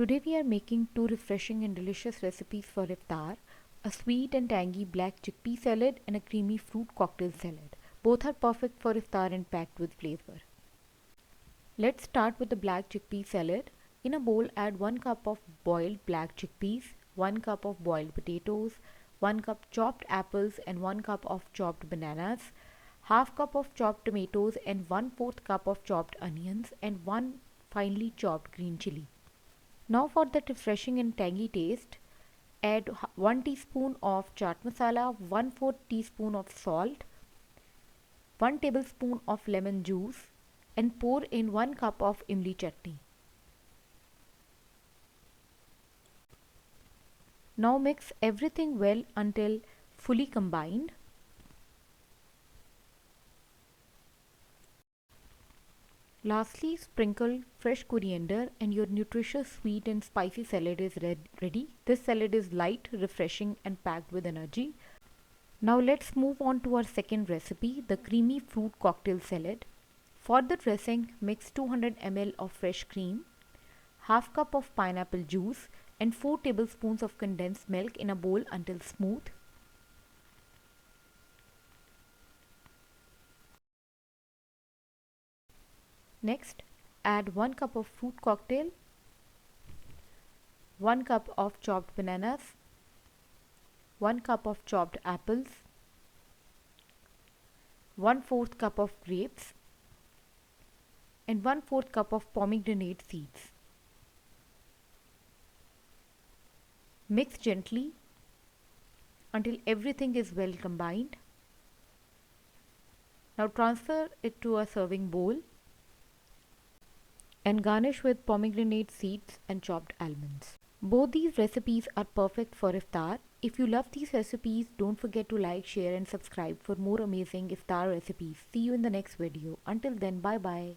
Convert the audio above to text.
Today we are making two refreshing and delicious recipes for iftar, a sweet and tangy black chickpea salad and a creamy fruit cocktail salad. Both are perfect for iftar and packed with flavor. Let's start with the black chickpea salad. In a bowl add 1 cup of boiled black chickpeas, 1 cup of boiled potatoes, 1 cup chopped apples and 1 cup of chopped bananas, half cup of chopped tomatoes and 1/4 cup of chopped onions and 1 finely chopped green chili. Now for that refreshing and tangy taste, add 1 teaspoon of chaat masala, 1/4 teaspoon of salt, 1 tablespoon of lemon juice and pour in 1 cup of imli chutney. Now mix everything well until fully combined. Lastly, sprinkle fresh coriander and your nutritious sweet and spicy salad is ready. This salad is light, refreshing and packed with energy. Now let's move on to our second recipe, the creamy fruit cocktail salad. For the dressing, mix 200 ml of fresh cream, half cup of pineapple juice and 4 tablespoons of condensed milk in a bowl until smooth. Next, add 1 cup of fruit cocktail, 1 cup of chopped bananas, 1 cup of chopped apples, 1/4 cup of grapes and 1/4 cup of pomegranate seeds. Mix gently until everything is well combined. Now transfer it to a serving bowl and garnish with pomegranate seeds and chopped almonds. Both these recipes are perfect for iftar. If you love these recipes, don't forget to like, share and subscribe for more amazing iftar recipes. See you in the next video. Until then, bye bye.